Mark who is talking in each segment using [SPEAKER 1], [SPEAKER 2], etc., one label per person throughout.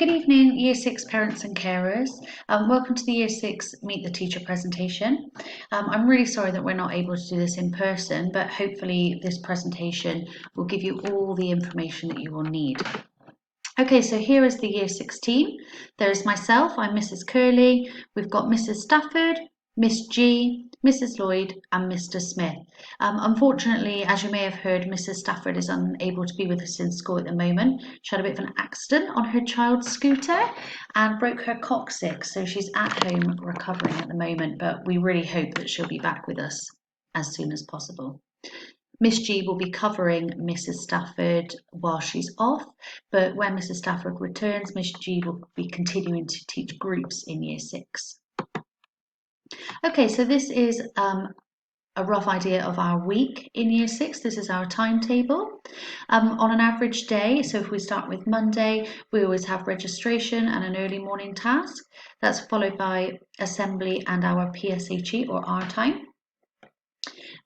[SPEAKER 1] Good evening, Year 6 parents and carers. Welcome to the Year 6 Meet the Teacher presentation. I'm really sorry that we're not able to do this in person, but hopefully this presentation will give you all the information that you will need. Okay, so here is the Year 6 team. There's myself, I'm Mrs. Curley. We've got Mrs. Stafford, Miss G, Mrs. Lloyd and Mr. Smith. Unfortunately, as you may have heard, Mrs. Stafford is unable to be with us in school at the moment. She had a bit of an accident on her child's scooter and broke her coccyx, so she's at home recovering at the moment, but we really hope that she'll be back with us as soon as possible. Miss G will be covering Mrs. Stafford while she's off, but when Mrs. Stafford returns, Miss G will be continuing to teach groups in Year 6. Okay, so this is a rough idea of our week in Year 6. This is our timetable. On an average day, so if we start with Monday, we always have registration and an early morning task. That's followed by assembly and our PSHE or R time.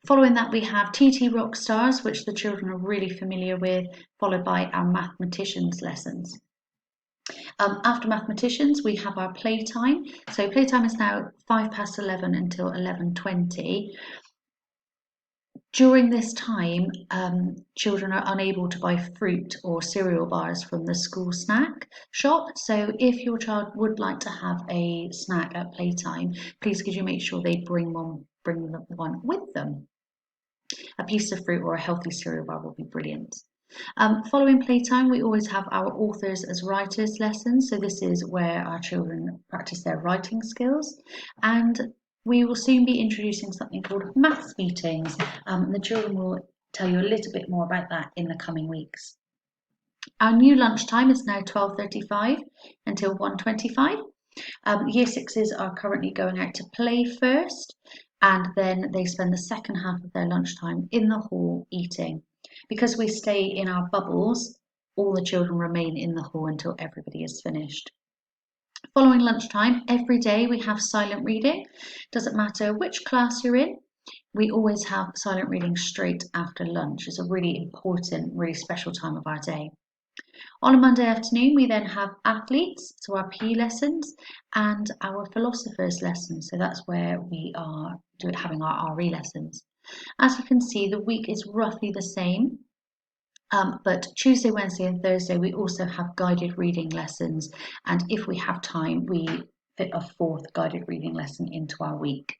[SPEAKER 1] Following that, we have TT Rock Stars, which the children are really familiar with, followed by our mathematicians lessons. After mathematicians, we have our playtime. So playtime is now 11:05 until 11:20. During this time, children are unable to buy fruit or cereal bars from the school snack shop. So if your child would like to have a snack at playtime, please could you make sure they bring one with them. A piece of fruit or a healthy cereal bar will be brilliant. Following playtime, we always have our authors as writers lessons. So this is where our children practice their writing skills. And we will soon be introducing something called maths meetings. And the children will tell you a little bit more about that in the coming weeks. Our new lunchtime is now 12:35 until 1:25. Year 6s are currently going out to play first, and then they spend the second half of their lunchtime in the hall eating. Because we stay in our bubbles, all the children remain in the hall until everybody is finished. Following lunchtime, every day we have silent reading. Doesn't matter which class you're in, we always have silent reading straight after lunch. It's a really important, really special time of our day. On a Monday afternoon, we then have athletes, so our PE lessons, and our philosophers lessons. So that's where we are having our RE lessons. As you can see, the week is roughly the same, but Tuesday, Wednesday and Thursday, we also have guided reading lessons. And if we have time, we fit a fourth guided reading lesson into our week.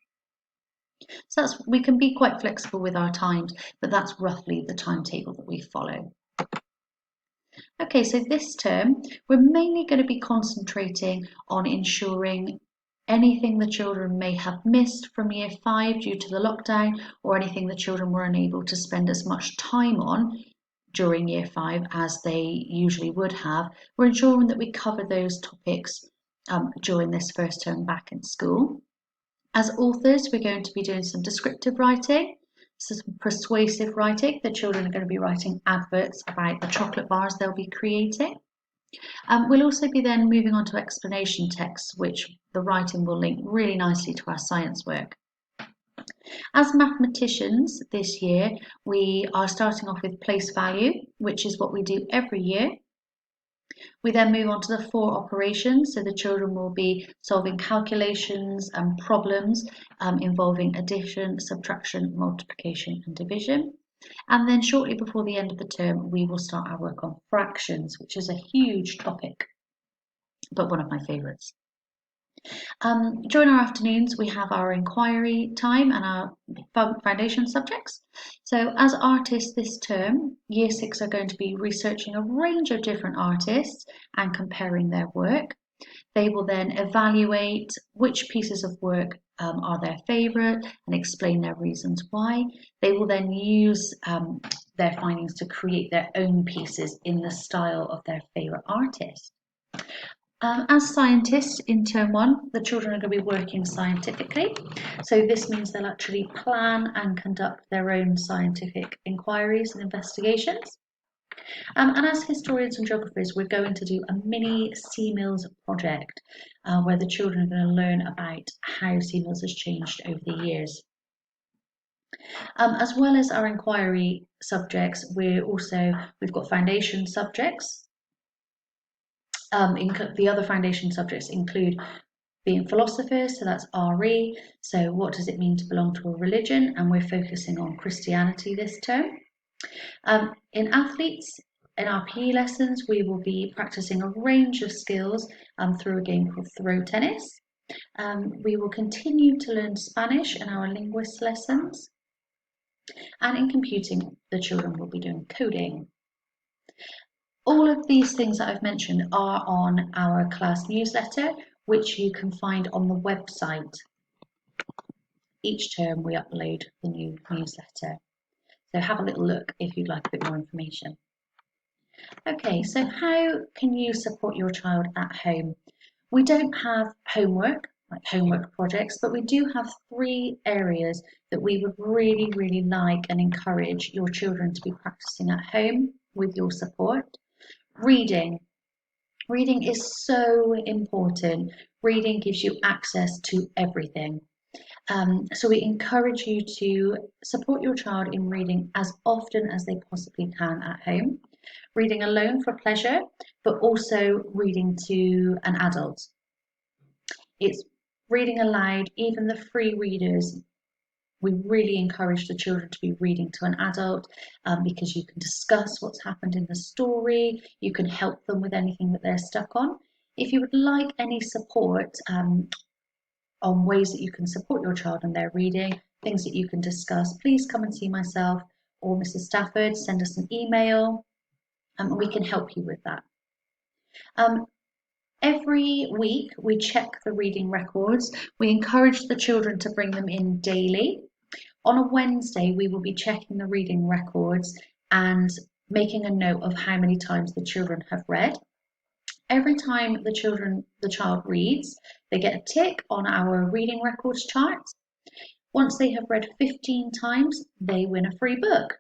[SPEAKER 1] So we can be quite flexible with our times, but that's roughly the timetable that we follow. Okay, so this term, we're mainly going to be concentrating on ensuring anything the children may have missed from Year 5 due to the lockdown, or anything the children were unable to spend as much time on during Year 5 as they usually would have. We're ensuring that we cover those topics during this first term back in school. As authors, we're going to be doing some descriptive writing, some persuasive writing. The children are going to be writing adverts about the chocolate bars they'll be creating. We'll also be then moving on to explanation texts, which the writing will link really nicely to our science work. As mathematicians this year, we are starting off with place value, which is what we do every year. We then move on to the 4 operations, so the children will be solving calculations and problems involving addition, subtraction, multiplication and division. And then shortly before the end of the term, we will start our work on fractions, which is a huge topic, but one of my favourites. During our afternoons, we have our inquiry time and our foundation subjects. So as artists this term, Year 6 are going to be researching a range of different artists and comparing their work. They will then evaluate which pieces of work are their favourite and explain their reasons why. They will then use their findings to create their own pieces in the style of their favourite artist. As scientists in term 1, the children are going to be working scientifically. So this means they'll actually plan and conduct their own scientific inquiries and investigations. And as historians and geographers, we're going to do a mini Sea Mills project where the children are going to learn about how Sea Mills has changed over the years. As well as our inquiry subjects, we've got foundation subjects. The other foundation subjects include being philosophers, so that's RE. So what does it mean to belong to a religion? And we're focusing on Christianity this term. In athletes, in our PE lessons, we will be practicing a range of skills through a game called throw tennis. We will continue to learn Spanish in our linguist lessons. And in computing, the children will be doing coding. All of these things that I've mentioned are on our class newsletter, which you can find on the website. Each term we upload the new newsletter. So have a little look if you'd like a bit more information. Okay, so how can you support your child at home? We don't have homework, like homework projects, but we do have 3 areas that we would really, really like and encourage your children to be practicing at home with your support. Reading. Reading is so important. Reading gives you access to everything. So we encourage you to support your child in reading as often as they possibly can at home. Reading alone for pleasure, but also reading to an adult. It's reading aloud, even the free readers. We really encourage the children to be reading to an adult because you can discuss what's happened in the story, you can help them with anything that they're stuck on. If you would like any support on ways that you can support your child in their reading, things that you can discuss, please come and see myself or Mrs. Stafford, send us an email and we can help you with that. Every week we check the reading records. We encourage the children to bring them in daily. On a Wednesday, we will be checking the reading records and making a note of how many times the children have read. Every time the child reads, they get a tick on our reading records chart. Once they have read 15 times, they win a free book.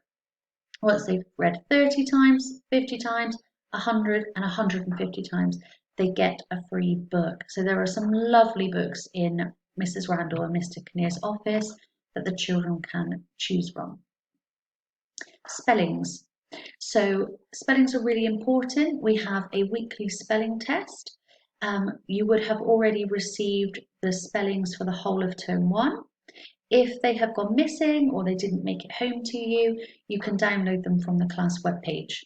[SPEAKER 1] Once they've read 30 times, 50 times, 100 and 150 times, they get a free book. So there are some lovely books in Mrs. Randall and Mr. Kinnear's office that the children can choose from. Spellings. So spellings are really important. We have a weekly spelling test. You would have already received the spellings for the whole of term 1. If they have gone missing or they didn't make it home to you, you can download them from the class webpage.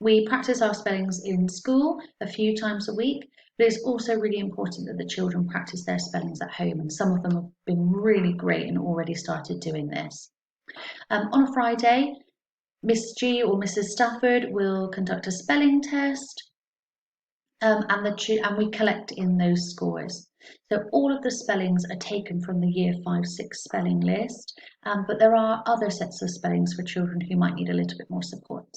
[SPEAKER 1] We practice our spellings in school a few times a week, but it's also really important that the children practice their spellings at home, and some of them have been really great and already started doing this. On a Friday, Miss G or Mrs. Stafford will conduct a spelling test and we collect in those scores. So all of the spellings are taken from the Year 5-6 spelling list, but there are other sets of spellings for children who might need a little bit more support.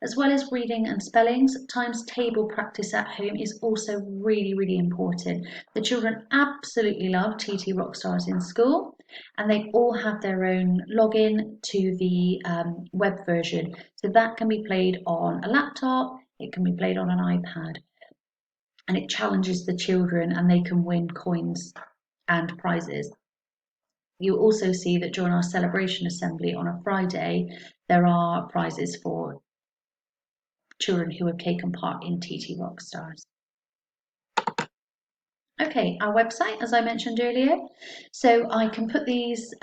[SPEAKER 1] As well as reading and spellings, times table practice at home is also really, really important. The children absolutely love TT Rockstars in school, and they all have their own login to the web version. So that can be played on a laptop, it can be played on an iPad, and it challenges the children and they can win coins and prizes. You also see that during our celebration assembly on a Friday, there are prizes for children who have taken part in TT Rockstars. Okay, our website, as I mentioned earlier, so I can put these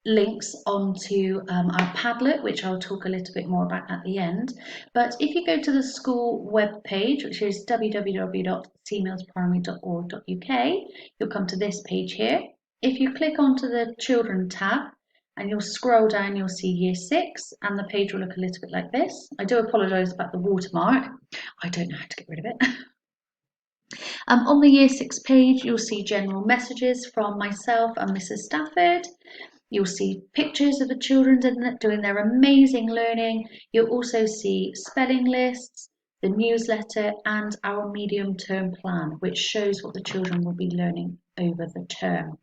[SPEAKER 1] links onto our Padlet, which I'll talk a little bit more about at the end. But if you go to the school web page, which is www.seamillsprimary.org.uk, you'll come to this page here. If you click onto the Children tab, and you'll scroll down, you'll see Year 6, and the page will look a little bit like this. I do apologise about the watermark. I don't know how to get rid of it. On the Year 6 page, you'll see general messages from myself and Mrs. Stafford. You'll see pictures of the children doing their amazing learning. You'll also see spelling lists, the newsletter, and our medium-term plan, which shows what the children will be learning over the term.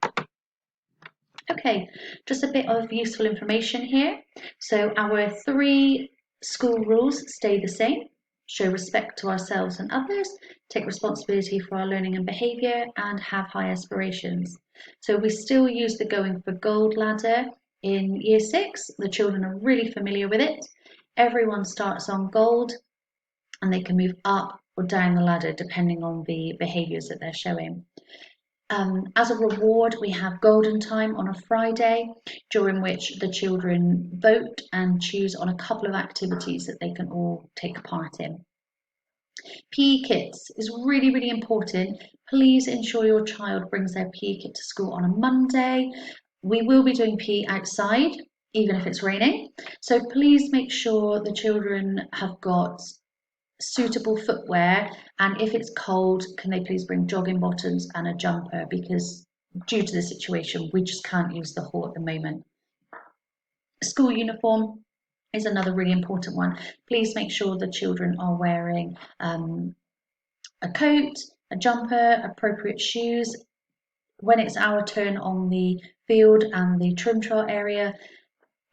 [SPEAKER 1] Okay, just a bit of useful information here. So our 3 school rules stay the same. Show respect to ourselves and others, take responsibility for our learning and behaviour, and have high aspirations. So we still use the Going for Gold ladder in Year 6. The children are really familiar with it. Everyone starts on gold and they can move up or down the ladder depending on the behaviours that they're showing. As a reward, we have golden time on a Friday, during which the children vote and choose on a couple of activities that they can all take part in. PE kits is really, really important. Please ensure your child brings their PE kit to school on a Monday. We will be doing PE outside, even if it's raining. So please make sure the children have got suitable footwear, and if it's cold, can they please bring jogging bottoms and a jumper, because due to the situation we just can't use the hall at the moment. School uniform is another really important one. Please make sure the children are wearing a coat, a jumper, appropriate shoes. When it's our turn on the field and the trim trial area,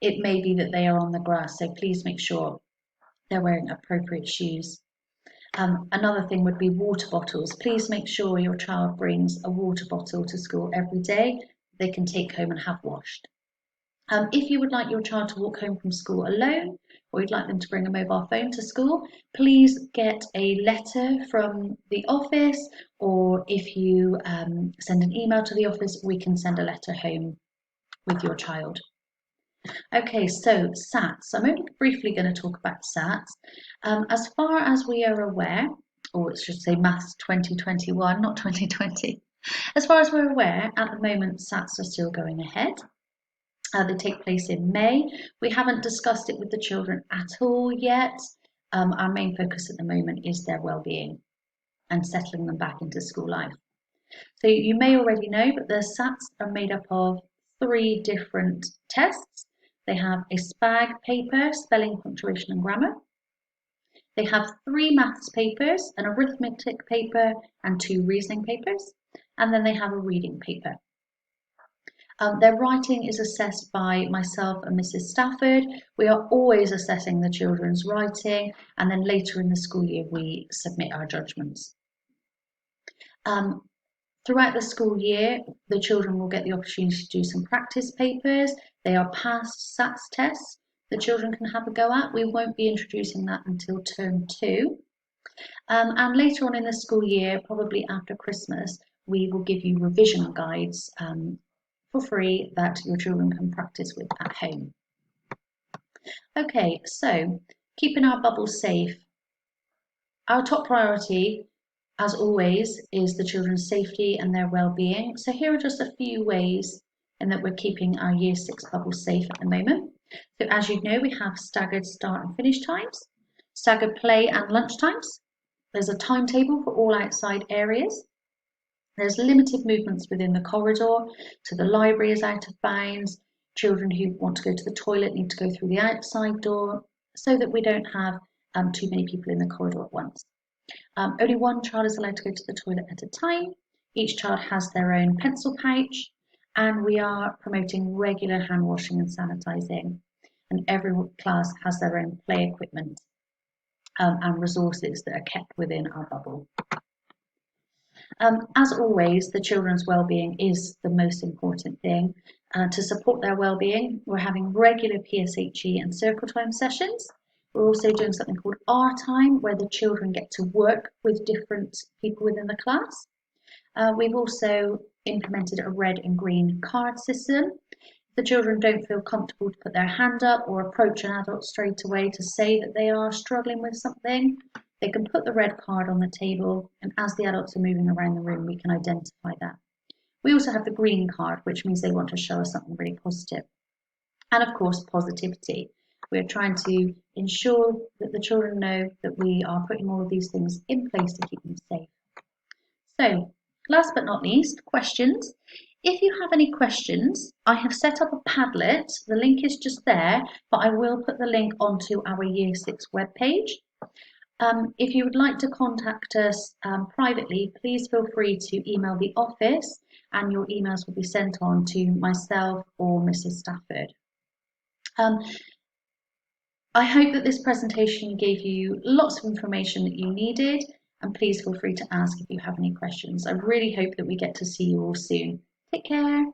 [SPEAKER 1] it may be that they are on the grass, so please make sure they're wearing appropriate shoes. Another thing would be water bottles. Please make sure your child brings a water bottle to school every day they can take home and have washed. If you would like your child to walk home from school alone, or you'd like them to bring a mobile phone to school, please get a letter from the office, or if you send an email to the office, we can send a letter home with your child. Okay, so SATs. I'm only briefly going to talk about SATs. As far as we are aware, or it should say Maths 2021, not 2020. As far as we're aware, at the moment, SATs are still going ahead. They take place in May. We haven't discussed it with the children at all yet. Our main focus at the moment is their well-being and settling them back into school life. So you may already know, but the SATs are made up of 3 different tests. They have a SPAG paper, spelling, punctuation and grammar. They have 3 maths papers, an arithmetic paper and 2 reasoning papers. And then they have a reading paper. Their writing is assessed by myself and Mrs. Stafford. We are always assessing the children's writing, and then later in the school year we submit our judgments. Throughout the school year, the children will get the opportunity to do some practice papers. They are past SATs tests the children can have a go at. We won't be introducing that until term 2. And later on in the school year, probably after Christmas, we will give you revision guides for free that your children can practice with at home. Okay, so keeping our bubble safe. Our top priority, as always, is the children's safety and their well-being. So here are just a few ways in that we're keeping our Year 6 bubble safe at the moment. So as you know, we have staggered start and finish times, staggered play and lunch times. There's a timetable for all outside areas. There's limited movements within the corridor, so the library is out of bounds. Children who want to go to the toilet need to go through the outside door, so that we don't have too many people in the corridor at once. Only one child is allowed to go to the toilet at a time. Each child has their own pencil pouch, and we are promoting regular hand washing and sanitising. And every class has their own play equipment and resources that are kept within our bubble. As always, the children's well-being is the most important thing. To support their well-being, we're having regular PSHE and circle time sessions. We're also doing something called R time, where the children get to work with different people within the class. We've also implemented a red and green card system. If the children don't feel comfortable to put their hand up or approach an adult straight away to say that they are struggling with something, they can put the red card on the table, and as the adults are moving around the room, we can identify that. We also have the green card, which means they want to show us something really positive. And of course, positivity. We're trying to ensure that the children know that we are putting all of these things in place to keep them safe. So, last but not least, questions. If you have any questions, I have set up a Padlet. The link is just there, but I will put the link onto our Year 6 webpage. If you would like to contact us privately, please feel free to email the office, and your emails will be sent on to myself or Mrs. Stafford. I hope that this presentation gave you lots of information that you needed, and please feel free to ask if you have any questions. I really hope that we get to see you all soon. Take care.